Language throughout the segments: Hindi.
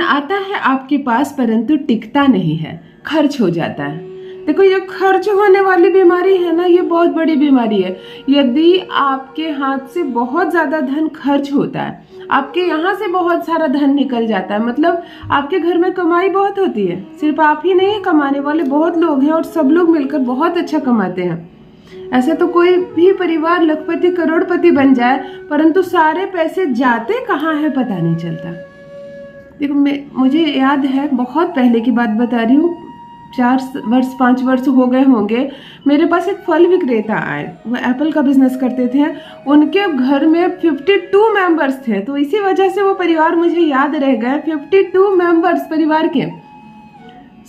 आता है आपके पास परंतु टिकता नहीं है, खर्च हो जाता है। देखो ये खर्च होने वाली बीमारी है ना, ये बहुत बड़ी बीमारी है। यदि आपके हाथ से बहुत ज्यादा धन खर्च होता है, आपके यहाँ से बहुत सारा धन निकल जाता है, मतलब आपके घर में कमाई बहुत होती है, सिर्फ आप ही नहीं कमाने वाले बहुत लोग हैं और सब लोग मिलकर बहुत अच्छा कमाते हैं। ऐसा तो कोई भी परिवार लखपति करोड़पति बन जाए परंतु सारे पैसे जाते कहाँ है पता नहीं चलता। देखो मुझे याद है, बहुत पहले की बात बता रही हूँ, 5 वर्ष हो गए होंगे। मेरे पास एक फल विक्रेता आए, वो एप्पल का बिजनेस करते थे। उनके घर में 52 मेंबर्स थे, तो इसी वजह से वो परिवार मुझे याद रह गए। 52 मेंबर्स परिवार के,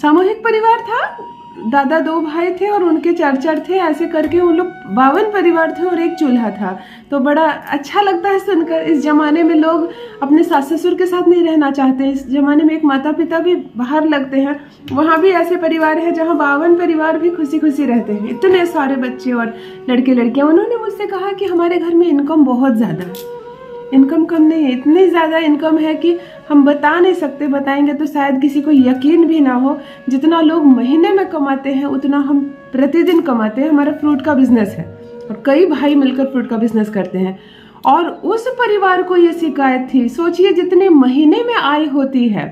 सामूहिक परिवार था। दादा 2 भाई थे और उनके 4 थे, ऐसे करके उन लोग 52 परिवार थे और एक चूल्हा था। तो बड़ा अच्छा लगता है सुनकर। इस जमाने में लोग अपने सास ससुर के साथ नहीं रहना चाहते। इस जमाने में एक माता पिता भी बाहर लगते हैं, वहाँ भी ऐसे परिवार है जहाँ 52 परिवार भी खुशी खुशी रहते हैं, इतने सारे बच्चे और लड़के लड़कियाँ। उन्होंने मुझसे कहा कि हमारे घर में इनकम बहुत ज़्यादा है। इनकम कम नहीं है, इतनी ज़्यादा इनकम है कि हम बता नहीं सकते, बताएंगे तो शायद किसी को यकीन भी ना हो। जितना लोग महीने में कमाते हैं उतना हम प्रतिदिन कमाते हैं। हमारा फ्रूट का बिजनेस है और कई भाई मिलकर फ्रूट का बिजनेस करते हैं। और उस परिवार को ये शिकायत थी। सोचिए जितने महीने में आय होती है,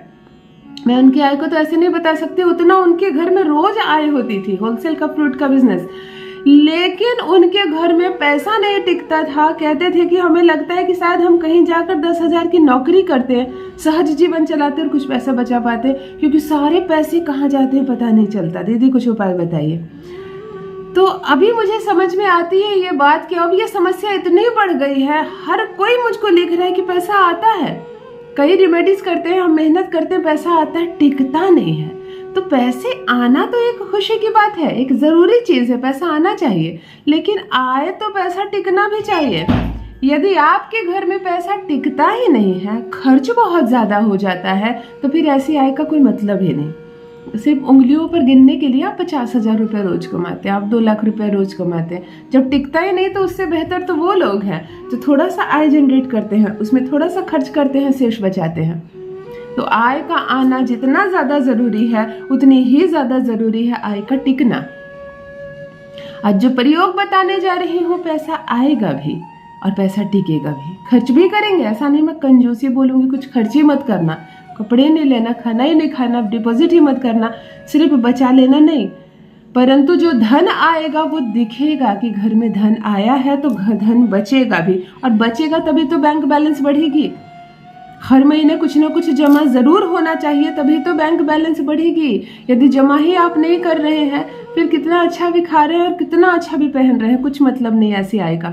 मैं उनकी आय को तो ऐसे नहीं बता सकती, उतना उनके घर में रोज आय होती थी होलसेल का फ्रूट का बिजनेस। लेकिन उनके घर में पैसा नहीं टिकता था। कहते थे कि हमें लगता है कि शायद हम कहीं जाकर 10,000 की नौकरी करते हैं, सहज जीवन चलाते और कुछ पैसा बचा पाते, क्योंकि सारे पैसे कहाँ जाते हैं पता नहीं चलता। दीदी कुछ उपाय बताइए। तो अभी मुझे समझ में आती है ये बात कि अब ये समस्या इतनी बढ़ गई है, हर कोई मुझको लिख रहा है कि पैसा आता है, कई रेमेडीज करते हैं, हम मेहनत करते हैं, पैसा आता है, टिकता नहीं है। तो पैसे आना तो एक खुशी की बात है, एक जरूरी चीज है, पैसा आना चाहिए, लेकिन आए तो पैसा टिकना भी चाहिए। यदि आपके घर में पैसा टिकता ही नहीं है, खर्च बहुत ज्यादा हो जाता है, तो फिर ऐसी आय का कोई मतलब ही नहीं। सिर्फ उंगलियों पर गिनने के लिए आप 50,000 रुपये रोज कमाते हैं, आप 2 लाख रुपए रोज कमाते हैं। जब टिकता ही नहीं तो उससे बेहतर तो वो लोग हैं जो थोड़ा सा आय जनरेट करते हैं, उसमें थोड़ा सा खर्च करते हैं, शेष बचाते हैं। तो आय का आना जितना ज्यादा जरूरी है उतनी ही ज्यादा जरूरी है आय का टिकना। आज जो प्रयोग बताने जा रही हूँ, पैसा आएगा भी और पैसा टिकेगा भी। खर्च भी करेंगे, ऐसा नहीं मैं कंजूसी बोलूंगी, कुछ खर्च ही मत करना, कपड़े नहीं लेना, खाना ही नहीं खाना, डिपॉजिट ही मत करना, सिर्फ बचा लेना नहीं। परंतु जो धन आएगा वो दिखेगा कि घर में धन आया है, तो धन बचेगा भी, और बचेगा तभी तो बैंक बैलेंस बढ़ेगी। हर महीने कुछ ना कुछ जमा जरूर होना चाहिए, तभी तो बैंक बैलेंस बढ़ेगी। यदि जमा ही आप नहीं कर रहे हैं, फिर कितना अच्छा भी खा रहे हैं और कितना अच्छा भी पहन रहे हैं, कुछ मतलब नहीं ऐसी आय का,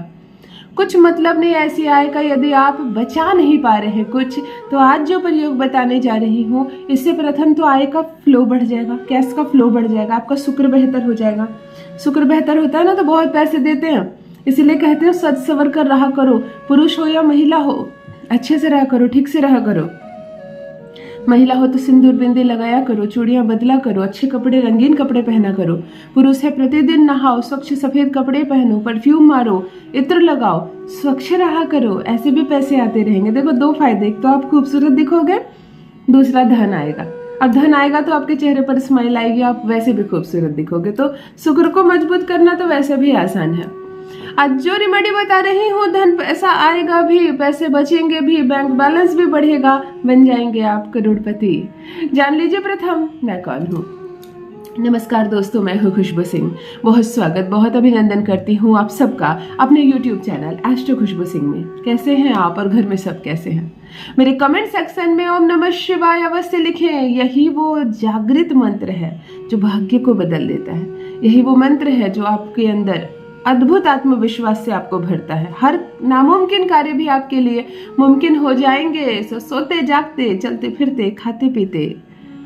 कुछ मतलब नहीं ऐसी आय का। यदि आप बचा नहीं पा रहे हैं कुछ, तो आज जो प्रयोग बताने जा रही हूँ, इससे प्रथम तो आय का फ्लो बढ़ जाएगा, कैश का फ्लो बढ़ जाएगा, आपका शुक्र बेहतर हो जाएगा। शुक्र बेहतर होता है ना तो बहुत पैसे देते हैं, इसीलिए कहते हैं सज सवर कर रहा करो, पुरुष हो या महिला हो, अच्छे से रहा करो, ठीक से रहा करो। महिला हो तो सिंदूर बिंदी लगाया करो, चूड़ियां बदला करो, अच्छे कपड़े रंगीन कपड़े पहना करो। पुरुष है प्रतिदिन नहाओ, स्वच्छ सफेद कपड़े पहनो, परफ्यूम मारो, इत्र लगाओ, स्वच्छ रहा करो, ऐसे भी पैसे आते रहेंगे। देखो 2 फायदे, एक तो आप खूबसूरत दिखोगे, दूसरा धन आएगा। अब धन आएगा तो आपके चेहरे पर स्माइल आएगी, आप वैसे भी खूबसूरत दिखोगे। तो शुक्र को मजबूत करना तो वैसे भी आसान है। आज जो रेमेडी बता रही हूँ, धन पैसा आएगा भी, पैसे बचेंगे भी, बैंक बैलेंस भी बढ़ेगा, बन जाएंगे आप करोड़पति। जान लीजिए प्रथम मैं कौन हूँ। नमस्कार दोस्तों, मैं हूँ खुशबू सिंह। बहुत स्वागत, बहुत अभिनंदन करती हूँ आप सबका अपने YouTube चैनल एस्ट्रो खुशबू सिंह में। कैसे हैं आप और घर में सब कैसे हैं? मेरे कमेंट सेक्शन में ओम नमः शिवाय अवश्य लिखें। यही वो जागृत मंत्र है जो भाग्य को बदल देता है। यही वो मंत्र है जो आपके अंदर अद्भुत आत्मविश्वास से आपको भरता है। हर नामुमकिन कार्य भी आपके लिए मुमकिन हो जाएंगे। सोते जागते, चलते फिरते, खाते पीते,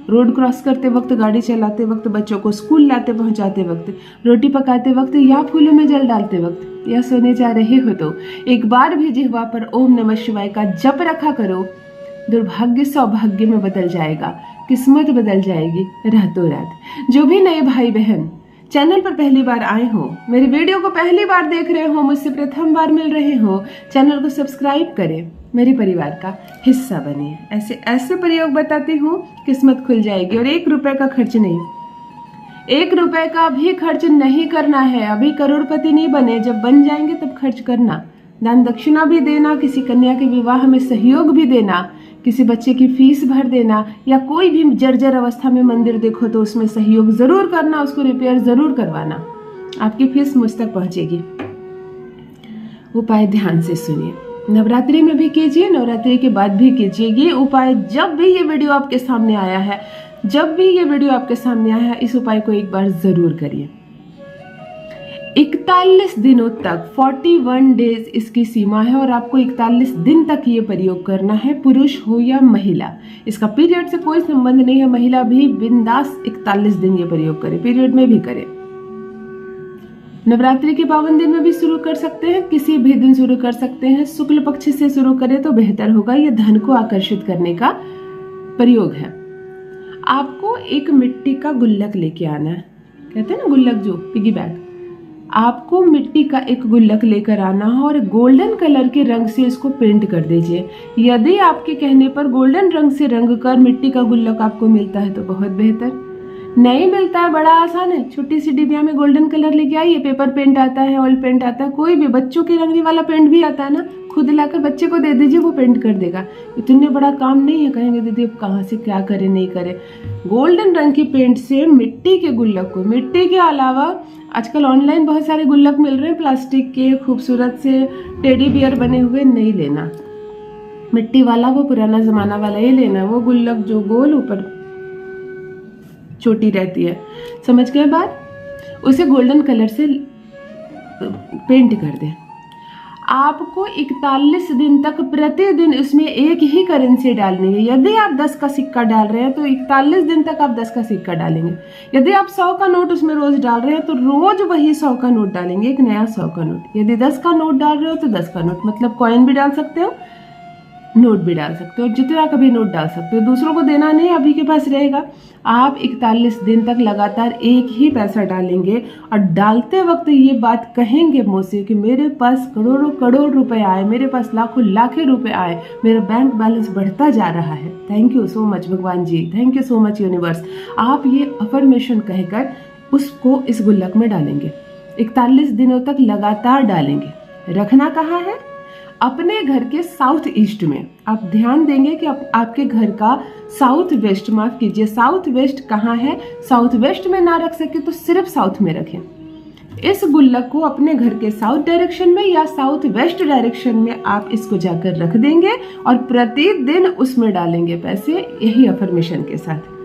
रोड क्रॉस करते वक्त, गाड़ी चलाते वक्त, बच्चों को स्कूल लाते पहुंचाते वक्त, रोटी पकाते वक्त, या फूलों में जल डालते वक्त, या सोने जा रहे हो तो एक बार भी जिह्वा पर ओम नमः शिवाय का जप रखा करो। दुर्भाग्य सौभाग्य में बदल जाएगा, किस्मत बदल जाएगी रातों रात। जो भी नए भाई बहन चैनल पर पहली बार आए हो, मेरी वीडियो को पहली बार देख रहे हो, मुझसे प्रथम बार मिल रहे हो, चैनल को सब्सक्राइब करें, मेरे परिवार का हिस्सा बनिए। ऐसे ऐसे प्रयोग बताती हूँ, किस्मत खुल जाएगी। और 1 रुपए का खर्च नहीं, 1 रुपए का भी खर्च नहीं करना है। अभी करोड़पति नहीं बने, जब बन जाएंगे तब खर्च करना। दान दक्षिणा भी देना, किसी कन्या के विवाह में सहयोग भी देना, किसी बच्चे की फीस भर देना, या कोई भी जर्जर अवस्था में मंदिर देखो तो उसमें सहयोग जरूर करना, उसको रिपेयर जरूर करवाना। आपकी फीस मुझ तक पहुंचेगी। उपाय ध्यान से सुनिए, नवरात्रि में भी कीजिए, नवरात्रि के बाद भी कीजिए। ये उपाय जब भी ये वीडियो आपके सामने आया है, जब भी ये वीडियो आपके सामने आया है, इस उपाय को एक बार जरूर करिए। 41 दिनों तक 41 डेज इसकी सीमा है और आपको 41 दिन तक ये प्रयोग करना है, पुरुष हो या महिला। इसका पीरियड से कोई संबंध नहीं है, महिला भी बिंदास 41 दिन ये प्रयोग करे, पीरियड में भी करे। नवरात्रि के पावन दिन में भी शुरू कर सकते हैं, किसी भी दिन शुरू कर सकते हैं। शुक्ल पक्ष से शुरू करें तो बेहतर होगा, ये धन को आकर्षित करने का प्रयोग है। आपको एक मिट्टी का गुल्लक लेके आना है, कहते हैं ना गुल्लक, जो पिगी बैग। आपको मिट्टी का एक गुल्लक लेकर आना है और गोल्डन कलर के रंग से इसको पेंट कर दीजिए। यदि आपके कहने पर गोल्डन रंग से रंग कर मिट्टी का गुल्लक आपको मिलता है तो बहुत बेहतर, नहीं मिलता है बड़ा आसान है, छोटी सी डिबिया में गोल्डन कलर लेके आइए। पेपर पेंट आता है, ऑयल पेंट आता है, कोई भी बच्चों के रंगने वाला पेंट भी आता है ना, खुद लाकर बच्चे को दे दीजिए, वो पेंट कर देगा। इतने बड़ा काम नहीं है, कहेंगे दीदी अब कहाँ से क्या करे नहीं करे। गोल्डन रंग की पेंट से मिट्टी के गुल्लक को, मिट्टी के अलावा आजकल ऑनलाइन बहुत सारे गुल्लक मिल रहे हैं प्लास्टिक के, खूबसूरत से टेडी बियर बने हुए, नहीं लेना मिट्टी वाला, वो पुराना जमाना वाला ही लेना। वो गुल्लक जो गोल ऊपर छोटी रहती है, समझ गए बात, उसे गोल्डन कलर से पेंट कर दें। आपको 41 दिन तक प्रतिदिन इसमें एक ही करेंसी डालनी है। यदि आप 10 का सिक्का डाल रहे हैं तो 41 दिन तक आप 10 का सिक्का डालेंगे। यदि आप 100 का नोट उसमें रोज डाल रहे हैं तो रोज वही 100 का नोट डालेंगे, एक नया 100 का नोट। यदि 10 का नोट डाल रहे हो तो 10 का नोट, मतलब कॉइन भी डाल सकते हो, नोट भी डाल सकते हो, जितना कभी नोट डाल सकते हो। दूसरों को देना नहीं, अभी के पास रहेगा। आप 41 दिन तक लगातार एक ही पैसा डालेंगे और डालते वक्त ये बात कहेंगे मुँह से कि मेरे पास करोड़ों करोड़ रुपए आए, मेरे पास लाखों लाखें रुपए आए, मेरा बैंक बैलेंस बढ़ता जा रहा है। थैंक यू सो मच भगवान जी, thank you so much universe. आप ये अफर्मेशन कहकर उसको इस गुल्लक में डालेंगे, 41 दिनों तक लगातार डालेंगे। रखना कहाँ है? अपने घर के साउथ ईस्ट में। आप ध्यान देंगे कि आपके घर का साउथ वेस्ट, माफ कीजिए, साउथ वेस्ट कहाँ है। साउथ वेस्ट में ना रख सके तो सिर्फ साउथ में रखें। इस गुल्लक को अपने घर के साउथ डायरेक्शन में या साउथ वेस्ट डायरेक्शन में आप इसको जाकर रख देंगे और प्रतिदिन उसमें डालेंगे पैसे, यही अफर्मेशन के साथ।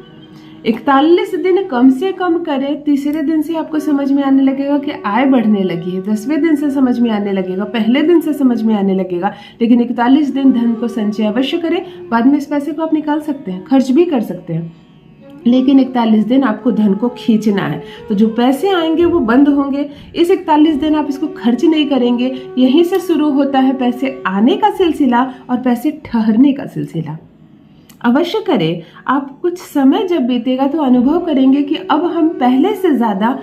41 दिन कम से कम करें, तीसरे दिन से आपको समझ में आने लगेगा कि आय बढ़ने लगी है, 10वें दिन से समझ में आने लगेगा, पहले दिन से समझ में आने लगेगा। लेकिन 41 दिन धन को संचय अवश्य करें। बाद में इस पैसे को आप निकाल सकते हैं, खर्च भी कर सकते हैं, लेकिन 41 दिन आपको धन को खींचना है। तो जो पैसे आएंगे वो बंद होंगे। इस 41 दिन आप इसको खर्च नहीं करेंगे। यहीं से शुरू होता है पैसे आने का सिलसिला और पैसे ठहरने का सिलसिला। अवश्य करें। आप कुछ समय जब बीतेगा तो अनुभव करेंगे कि अब हम पहले से ज़्यादा,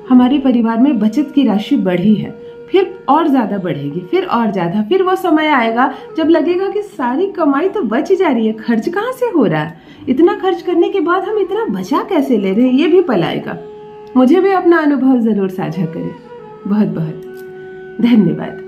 हमारे परिवार में बचत की राशि बढ़ी है, फिर और ज़्यादा बढ़ेगी, फिर और ज़्यादा। फिर वो समय आएगा जब लगेगा कि सारी कमाई तो बच जा रही है, खर्च कहाँ से हो रहा है, इतना खर्च करने के बाद हम इतना बचा कैसे ले रहे हैं, ये भी पल आएगा। मुझे भी अपना अनुभव ज़रूर साझा करें। बहुत बहुत धन्यवाद।